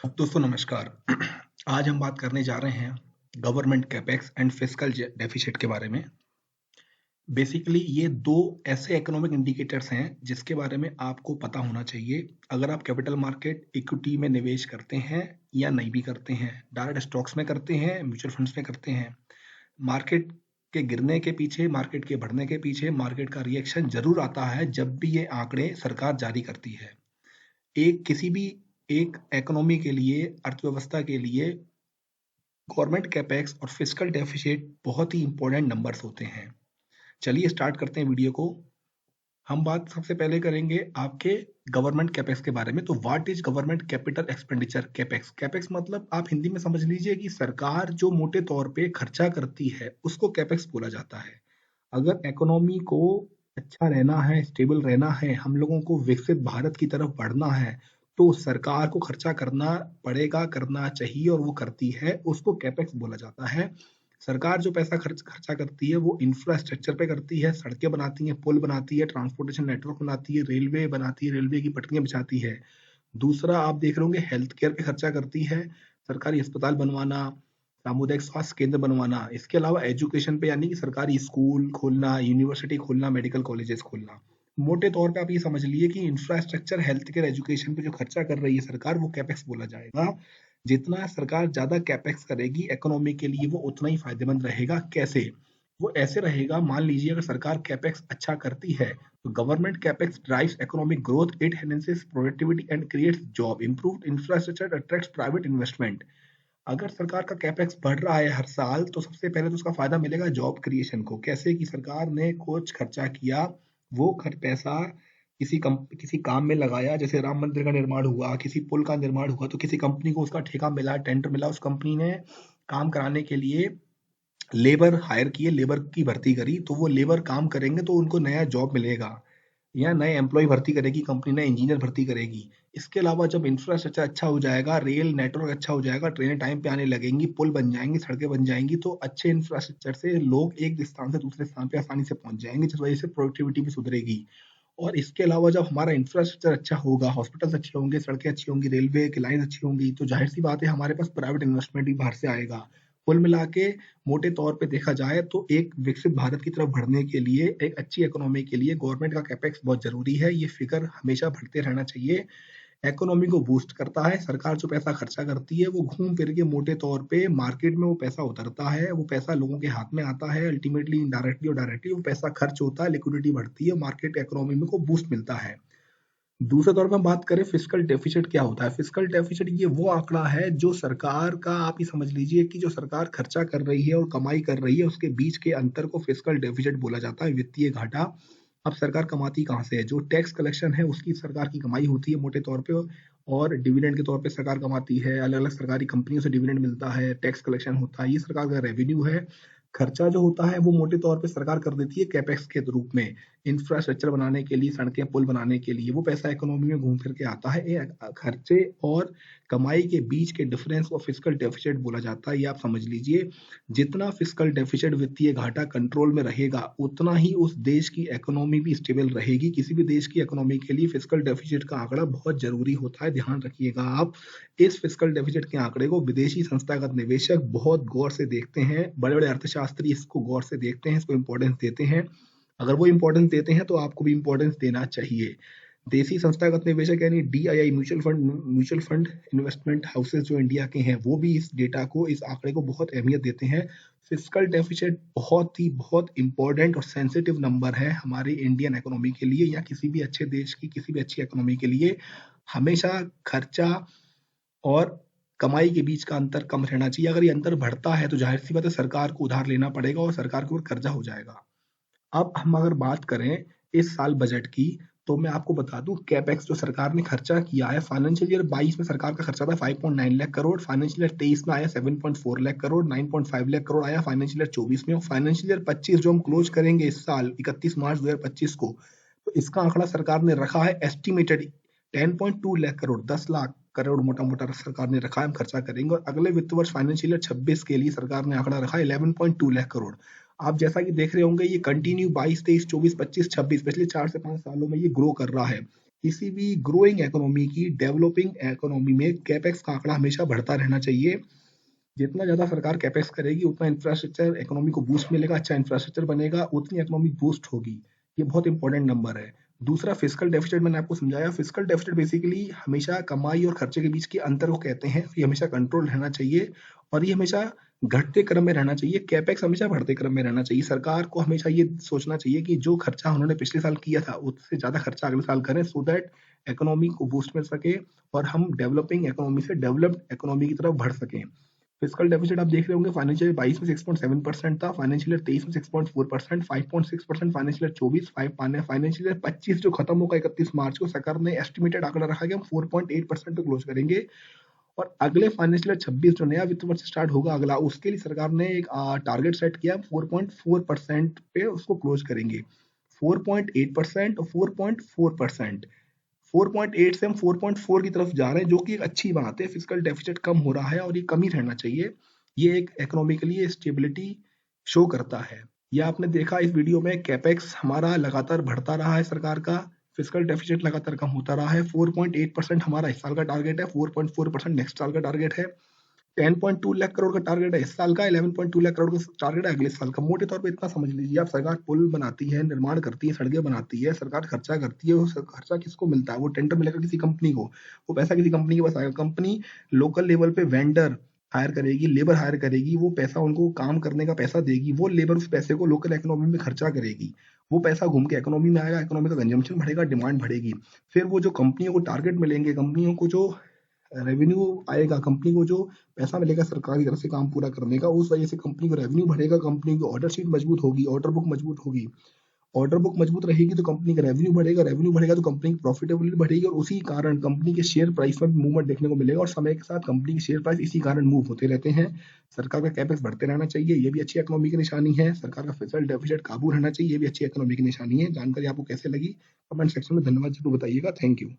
दोस्तों नमस्कार। आज हम बात करने जा रहे हैं government capex and fiscal deficit के बारे में। बेसिकली ये दो ऐसे इकोनॉमिक इंडिकेटर्स हैं जिसके बारे में आपको पता होना चाहिए अगर आप कैपिटल मार्केट इक्विटी में निवेश करते हैं या नहीं भी करते हैं, डायरेक्ट स्टॉक्स में करते हैं, म्यूचुअल फंड्स में करते हैं। मार्केट के गिरने के पीछे, मार्केट के बढ़ने के पीछे मार्केट का रिएक्शन जरूर आता है जब भी ये आंकड़े सरकार जारी करती है। एक किसी भी एक इकोनॉमी के लिए, अर्थव्यवस्था के लिए गवर्नमेंट कैपेक्स और फिस्कल डेफिसिट बहुत ही इंपॉर्टेंट नंबर्स होते हैं। चलिए स्टार्ट करते हैं वीडियो को। हम बात सबसे पहले करेंगे आपके गवर्नमेंट कैपेक्स के बारे में। तो what is government capital expenditure capex? Capex मतलब आप हिंदी में समझ लीजिए कि सरकार जो मोटे तौर पे खर्चा करती है उसको कैपेक्स बोला जाता है। अगर इकोनॉमी को अच्छा रहना है, स्टेबल रहना है, हम लोगों को विकसित भारत की तरफ बढ़ना है, तो सरकार को खर्चा करना पड़ेगा, करना चाहिए और वो करती है, उसको कैपेक्स बोला जाता है। सरकार जो पैसा खर्चा करती है वो इंफ्रास्ट्रक्चर पे करती है, सड़कें बनाती है, पुल बनाती है, ट्रांसपोर्टेशन नेटवर्क बनाती है, रेलवे बनाती है, रेलवे की पटरियां बिछाती है। दूसरा आप देख रहे होंगे हेल्थ केयर पे खर्चा करती है, सरकारी अस्पताल बनवाना, सामुदायिक स्वास्थ्य केंद्र बनवाना। इसके अलावा एजुकेशन पे यानी कि सरकारी स्कूल खोलना, यूनिवर्सिटी खोलना, मेडिकल कॉलेजेस खोलना। मोटे तौर पे आप ये समझ लीजिए कि इंफ्रास्ट्रक्चर, हेल्थ केयर, एजुकेशन पे जो खर्चा कर रही है सरकार वो कैपेक्स बोला जाएगा। जितना सरकार ज्यादा कैपेक्स करेगी इकोनॉमी के लिए वो उतना ही फायदेमंद रहेगा। कैसे? वो ऐसे रहेगा, मान लीजिए अगर सरकार कैपेक्स अच्छा करती है तो government capex drives economic growth, it enhances productivity and creates job, improved infrastructure attracts private investment. अगर सरकार का कैपेक्स बढ़ रहा है हर साल तो सबसे पहले तो उसका फायदा मिलेगा जॉब क्रिएशन को। कैसे? कि सरकार ने कुछ खर्चा किया, वो पैसा किसी काम में लगाया, जैसे राम मंदिर का निर्माण हुआ, किसी पुल का निर्माण हुआ, तो किसी कंपनी को उसका ठेका मिला, टेंडर मिला, उस कंपनी ने काम कराने के लिए लेबर हायर किए, लेबर की भर्ती करी, तो वो लेबर काम करेंगे तो उनको नया जॉब मिलेगा, या नए एम्प्लॉय भर्ती करेगी कंपनी, नए इंजीनियर भर्ती करेगी। इसके अलावा जब इंफ्रास्ट्रक्चर अच्छा हो जाएगा, रेल नेटवर्क अच्छा हो जाएगा, ट्रेनें टाइम पे आने लगेंगी, पुल बन जाएंगी, सड़कें बन जाएंगी, तो अच्छे इंफ्रास्ट्रक्चर से लोग एक स्थान से दूसरे स्थान पे आसानी से पहुंच जाएंगे, जिस वजह से प्रोडक्टिविटी भी सुधरेगी। और इसके अलावा जब हमारा इंफ्रास्ट्रक्चर अच्छा होगा, हॉस्पिटल्स अच्छे होंगे, सड़कें अच्छी होंगी, रेलवे की लाइन अच्छी होंगी, तो जाहिर सी बात है हमारे पास प्राइवेट इन्वेस्टमेंट भी बाहर से आएगा। कुल मिला के मोटे तौर पे देखा जाए तो एक विकसित भारत की तरफ बढ़ने के लिए, एक अच्छी इकोनॉमी के लिए गवर्नमेंट का कैपेक्स बहुत जरूरी है। ये फिगर हमेशा बढ़ते रहना चाहिए। इकोनॉमी को बूस्ट करता है। सरकार जो पैसा खर्चा करती है वो घूम फिर के मोटे तौर पे मार्केट में वो पैसा उतरता है, वो पैसा लोगों के हाथ में आता है। अल्टीमेटली इनडायरेक्टली और डायरेक्टली वो पैसा खर्च होता है, लिक्विडिटी बढ़ती है, मार्केट इकोनॉमी में को बूस्ट मिलता है। दूसरे तौर पे हम बात करें फिस्कल डेफिसिट क्या होता है। फिस्कल डेफिसिट ये वो आंकड़ा है जो सरकार का, आप ही समझ लीजिए कि जो सरकार खर्चा कर रही है और कमाई कर रही है उसके बीच के अंतर को फिस्कल डेफिसिट बोला जाता है, वित्तीय घाटा। अब सरकार कमाती कहाँ से है? जो टैक्स कलेक्शन है उसकी सरकार की कमाई होती है मोटे तौर पे, और डिविडेंड के तौर पे सरकार कमाती है, अलग अलग सरकारी कंपनियों से डिविडेंड मिलता है, टैक्स कलेक्शन होता है, ये सरकार का रेवेन्यू है। खर्चा जो होता है वो मोटे तौर पे सरकार कर देती है कैपेक्स के रूप में, इंफ्रास्ट्रक्चर बनाने के लिए, सड़कें पुल बनाने के लिए। वो पैसा इकोनॉमी में घूम फिर के आता है। ये खर्चे और कमाई के बीच के डिफरेंस को फिस्कल डेफिसिट बोला जाता है। ये आप समझ लीजिए, जितना फिस्कल डेफिसिट, वित्तीय घाटा कंट्रोल में रहेगा उतना ही उस देश की इकोनॉमी भी स्टेबल रहेगी। किसी भी देश की इकोनॉमी के लिए फिस्कल डेफिसिट का आंकड़ा बहुत जरूरी होता है, ध्यान रखिएगा आप। इस फिस्कल डेफिसिट के आंकड़े को विदेशी संस्थागत निवेशक बहुत गौर से देखते हैं, बड़े बड़े अर्थशास्त्री इसको गौर से देखते हैं, इसको इंपॉर्टेंस देते हैं। अगर वो इंपॉर्टेंस देते हैं तो आपको भी इंपॉर्टेंस देना चाहिए। देसी संस्थागत निवेशक यानी DII, mutual fund investment houses जो इंडिया के हैं, वो भी इस डेटा को, इस आंकड़े को बहुत अहमियत देते हैं। फिस्कल डेफिसिट बहुत इंपॉर्टेंट और सेंसिटिव नंबर है हमारी इंडियन इकोनॉमी के लिए, या किसी भी अच्छे देश की, किसी भी अच्छी इकोनॉमी के लिए। हमेशा खर्चा और कमाई के बीच का अंतर कम रहना चाहिए। अगर ये अंतर बढ़ता है तो जाहिर सी बात है सरकार को उधार लेना पड़ेगा और सरकार के ऊपर कर्जा हो जाएगा। अब हम अगर बात करें इस साल बजट की, तो मैं आपको बता दूं कैपेक्स जो सरकार ने खर्चा किया है, फाइनेंशियल ईयर 22 में सरकार का खर्चा था 5.9 लाख करोड़, फाइनेंशियल ईयर 23 में आया 7.4 लाख करोड़, 9.5 लाख करोड़ आया फाइनेंशियल ईयर 24 में, और फाइनेंशियल ईयर 25 जो हम क्लोज करेंगे इस साल 31 मार्च 2025 को, तो इसका आंकड़ा सरकार ने रखा है एस्टिमेटेड 10.2 लाख करोड़, 10 लाख करोड़ मोटा मोटा सरकार ने रखा है हम खर्चा करेंगे। और अगले वित्त वर्ष फाइनेंशियल ईयर 26 के लिए सरकार ने आंकड़ा रखा है 11.2 लाख करोड़। आप जैसा कि देख रहे होंगे ये कंटिन्यू 22, 23, 24, 25, 26 पिछले 4 से 5 सालों में ये ग्रो कर रहा है। किसी भी ग्रोइंग इकोनॉमी की, डेवलपिंग इकोनॉमी में कैपेक्स का आंकड़ा हमेशा बढ़ता रहना चाहिए। जितना ज़्यादा सरकार कैपेक्स करेगी उतना इंफ्रास्ट्रक्चर इकोनॉमी को बूस्ट मिलेगा, अच्छा इंफ्रास्ट्रक्चर बनेगा, उतनी इकोनॉमी बूस्ट होगी। ये बहुत इंपॉर्टेंट नंबर है। दूसरा फिस्कल डेफिसिट, मैंने आपको समझाया। फिस्कल डेफिसिट बेसिकली हमेशा कमाई और खर्चे के बीच के अंतर को कहते हैं। ये हमेशा कंट्रोल रहना चाहिए और ये हमेशा घटते क्रम में रहना चाहिए। कैपेक्स हमेशा बढ़ते क्रम में रहना चाहिए। सरकार को हमेशा ये सोचना चाहिए कि जो खर्चा उन्होंने पिछले साल किया था उससे ज़्यादा खर्चा अगले साल करें, सो दैट इकोनॉमी को बूस्ट मिल सके और हम डेवलपिंग इकोनॉमी से डेवलप्ड इकोनॉमी की तरफ बढ़ सकें। फिस्कल डेफिसिट आप देख रहे होंगे, फाइनेंशियल 22 में 6.7% था, फाइनेंशियल ईयर 23 में 6.4%, 5.6% फाइनेंशियल ईयर 24, फाइनेंशियल ईयर 25 जो खत्म होगा 31 मार्च को, सरकार ने एस्टिमेटेड आंकड़ा रखा कि हम 4.8% पे क्लोज करेंगे। और अगले फाइनेंशियल ईयर 26 जो नया वित्त वर्ष स्टार्ट होगा अगला, उसके लिए सरकार ने एक टारगेट सेट किया, 4.4% पे उसको क्लोज करेंगे। 4.8% और 4.4%, 4.8 से हम 4.4 की तरफ जा रहे हैं, जो कि एक अच्छी बात है। फिजिकल डेफिसिट कम हो रहा है और ये कम ही रहना चाहिए। ये एक इकोनॉमिकली स्टेबिलिटी शो करता है। या आपने देखा इस वीडियो में, कैपेक्स हमारा लगातार बढ़ता रहा है सरकार का, फिजिकल डेफिसिट लगातार कम होता रहा है। 4.8% हमारा इस साल का टारगेट है, 4.4% नेक्स्ट साल का टारगेट है। 10.2 लाख करोड़ का टारगेट है इस साल का, 11.2 लाख करोड़ का टारगेट है अगले साल का। मोटे तौर पे इतना समझ लीजिए आप, सरकार पुल बनाती है, निर्माण करती है, सड़कें बनाती है, सरकार खर्चा करती है। वो खर्चा किसको मिलता है? वो टेंडर मिलेगा किसी कंपनी को, वो पैसा किसी कंपनी के पास आएगा। कंपनी लोकल लेवल पे वेंडर हायर करेगी, लेबर हायर करेगी, वो पैसा उनको काम करने का पैसा देगी, वो लेबर उस पैसे को लोकल इकोनॉमी में खर्चा करेगी, वो पैसा घूम के इकोनॉमी में आएगा, इकोनॉमी का कंजम्पशन बढ़ेगा, डिमांड बढ़ेगी। फिर वो जो कंपनियों को टारगेट मिलेंगे, कंपनियों को जो रेवेन्यू आएगा, कंपनी को जो पैसा मिलेगा सरकार की तरफ से काम पूरा करने का, उस वजह से कंपनी को रेवेन्यू बढ़ेगा, कंपनी की ऑर्डर शीट मजबूत होगी, ऑर्डर बुक मजबूत होगी। ऑर्डर बुक मजबूत रहेगी तो कंपनी का रेवेन्यू बढ़ेगा, रेवेन्यू बढ़ेगा तो कंपनी की प्रॉफिटेबिलिटी बढ़ेगी और उसी कारण कंपनी के शेयर प्राइस में भी मूवमेंट देखने को मिलेगा और समय के साथ कंपनी के शेयर प्राइस इसी कारण मूव होते रहते हैं। सरकार का कैपेक्स बढ़ते रहना चाहिए, ये भी अच्छी इकोनॉमी की निशानी है। सरकार का फिजिकल डेफिसिट काबू रहना चाहिए, ये भी अच्छी इकोनॉमी की निशानी है। जानकारी आपको कैसे लगी कमेंट सेक्शन में धन्यवाद जरूर बताइएगा। Thank you.